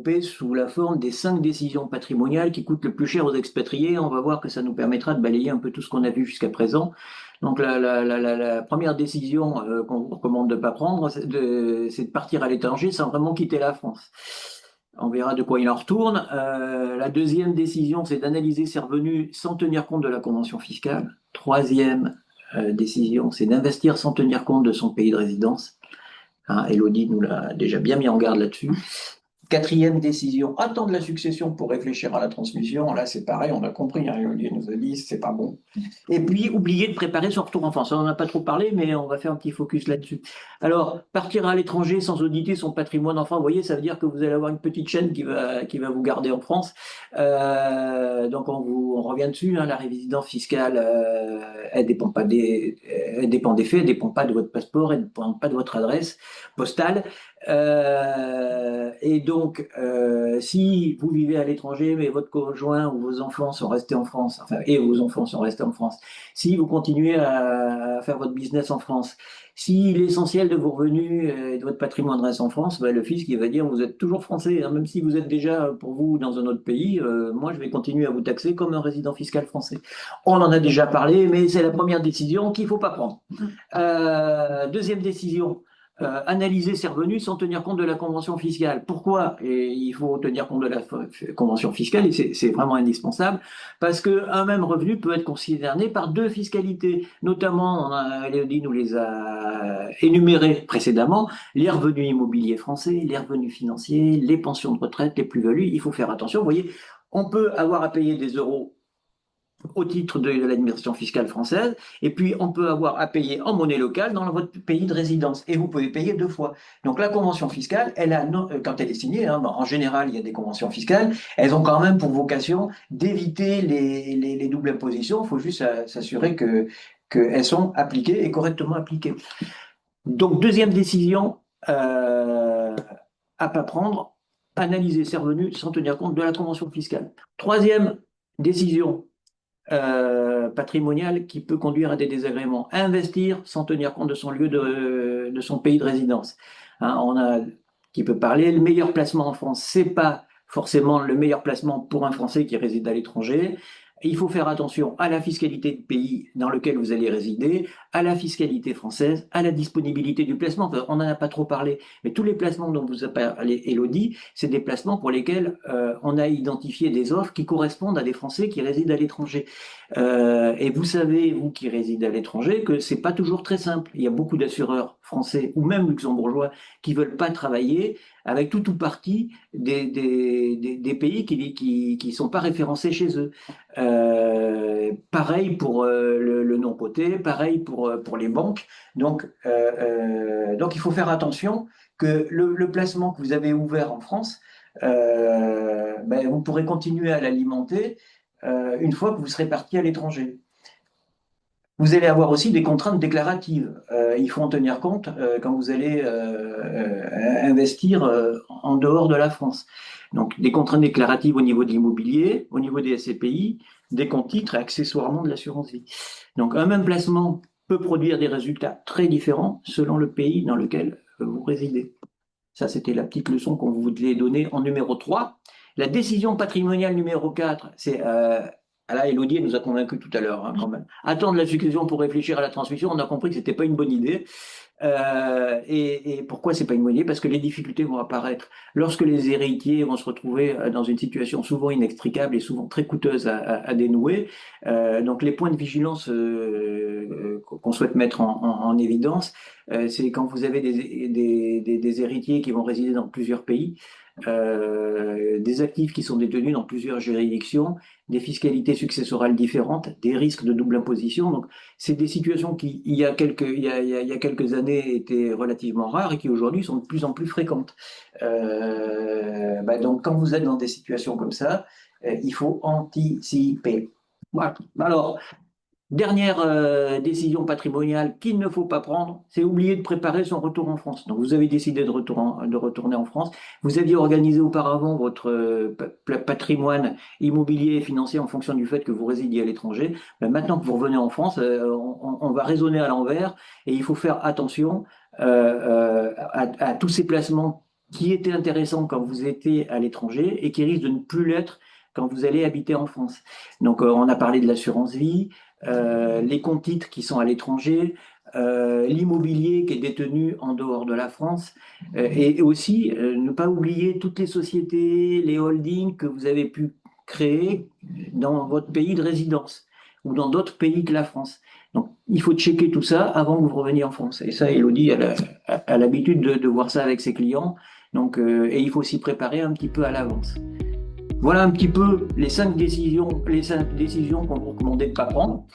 regroupées sous la forme des 5 décisions patrimoniales qui coûtent le plus cher aux expatriés. On va voir que ça nous permettra de balayer un peu tout ce qu'on a vu jusqu'à présent. Donc la première décision qu'on vous recommande de ne pas prendre, c'est de partir à l'étranger sans vraiment quitter la France. On verra de quoi il en retourne. La deuxième décision, c'est d'analyser ses revenus sans tenir compte de la convention fiscale. Troisième décision, c'est d'investir sans tenir compte de son pays de résidence. Hein, Elodie nous l'a déjà bien mis en garde là-dessus. Quatrième décision, attendre la succession pour réfléchir à la transmission. Là, c'est pareil, on a compris, hein, Olivier nous a dit, c'est pas bon. Et puis, oublier de préparer son retour en France. On n'en a pas trop parlé, mais on va faire un petit focus là-dessus. Alors, partir à l'étranger sans auditer son patrimoine enfant, vous voyez, ça veut dire que vous allez avoir une petite chaîne qui va vous garder en France. Donc, on revient dessus, hein, la résidence fiscale, elle dépend pas elle dépend des faits, elle dépend pas de votre passeport, elle dépend pas de votre adresse postale. Et donc, si vous vivez à l'étranger, mais votre conjoint ou vos enfants sont restés en France, enfin, et vos enfants sont restés en France, si vous continuez à faire votre business en France, si l'essentiel de vos revenus et de votre patrimoine reste en France, ben, le fisc il va dire vous êtes toujours français, hein, même si vous êtes déjà pour vous dans un autre pays, moi je vais continuer à vous taxer comme un résident fiscal français. On en a déjà parlé, mais c'est la première décision qu'il ne faut pas prendre. Deuxième décision, analyser ses revenus sans tenir compte de la convention fiscale. Pourquoi? Et il faut tenir compte de la convention fiscale, et c'est vraiment indispensable, parce qu'un même revenu peut être considéré par deux fiscalités. Notamment, Léodie nous les a énumérés précédemment, les revenus immobiliers français, les revenus financiers, les pensions de retraite, les plus-values. Il faut faire attention. Vous voyez, on peut avoir à payer des euros au titre de l'administration fiscale française, et puis on peut avoir à payer en monnaie locale dans votre pays de résidence, et vous pouvez payer deux fois. Donc la convention fiscale, quand elle est signée, hein, en général il y a des conventions fiscales, elles ont quand même pour vocation d'éviter les doubles impositions, il faut juste s'assurer qu'elles sont appliquées et correctement appliquées. Donc deuxième décision à pas prendre, analyser ses revenus sans tenir compte de la convention fiscale. Troisième décision, patrimonial qui peut conduire à des désagréments. Investir sans tenir compte de son lieu de son pays de résidence. Hein, on a qui peut parler. Le meilleur placement en France, c'est pas forcément le meilleur placement pour un Français qui réside à l'étranger. Il faut faire attention à la fiscalité du pays dans lequel vous allez résider, à la fiscalité française, à la disponibilité du placement. On n'en a pas trop parlé, mais tous les placements dont vous avez parlé, Elodie, c'est des placements pour lesquels on a identifié des offres qui correspondent à des Français qui résident à l'étranger. Et vous savez, vous qui résidez à l'étranger, que c'est pas toujours très simple. Il y a beaucoup d'assureurs français ou même luxembourgeois qui veulent pas travailler avec tout ou partie des pays qui sont pas référencés chez eux. Pareil pour le non-coté, pareil pour les banques. Donc il faut faire attention que le placement que vous avez ouvert en France, ben, vous pourrez continuer à l'alimenter une fois que vous serez parti à l'étranger. Vous allez avoir aussi des contraintes déclaratives. Il faut en tenir compte quand vous allez investir en dehors de la France. Donc, des contraintes déclaratives au niveau de l'immobilier, au niveau des SCPI, des comptes titres et accessoirement de l'assurance vie. Donc, un même placement peut produire des résultats très différents selon le pays dans lequel vous résidez. Ça, c'était la petite leçon qu'on vous a donnée en numéro 3. La décision patrimoniale numéro 4, c'est là, Elodie nous a convaincus tout à l'heure, hein, quand même. Attendre la succession pour réfléchir à la transmission, on a compris que c'était pas une bonne idée. Et pourquoi c'est pas une bonne idée? Parce que les difficultés vont apparaître lorsque les héritiers vont se retrouver dans une situation souvent inextricable et souvent très coûteuse à dénouer. Donc les points de vigilance qu'on souhaite mettre en évidence, c'est quand vous avez des héritiers qui vont résider dans plusieurs pays, des actifs qui sont détenus dans plusieurs juridictions, des fiscalités successorales différentes, des risques de double imposition. Donc, c'est des situations qui, il y a quelques années, étaient relativement rares et qui aujourd'hui sont de plus en plus fréquentes. Donc, quand vous êtes dans des situations comme ça, il faut anticiper. Voilà. Alors, dernière décision patrimoniale qu'il ne faut pas prendre, c'est oublier de préparer son retour en France. Donc vous avez décidé de retourner en France. Vous aviez organisé auparavant votre patrimoine immobilier et financier en fonction du fait que vous résidiez à l'étranger. Ben, maintenant que vous revenez en France, on va raisonner à l'envers et il faut faire attention à tous ces placements qui était intéressant quand vous étiez à l'étranger et qui risque de ne plus l'être quand vous allez habiter en France. Donc, on a parlé de l'assurance vie, les comptes titres qui sont à l'étranger, l'immobilier qui est détenu en dehors de la France, et aussi ne pas oublier toutes les sociétés, les holdings que vous avez pu créer dans votre pays de résidence ou dans d'autres pays que la France. Donc, il faut checker tout ça avant que vous reveniez en France. Et ça, Elodie, elle a l'habitude de voir ça avec ses clients. Donc, et il faut s'y préparer un petit peu à l'avance. Voilà un petit peu les cinq décisions qu'on vous recommandait de ne pas prendre.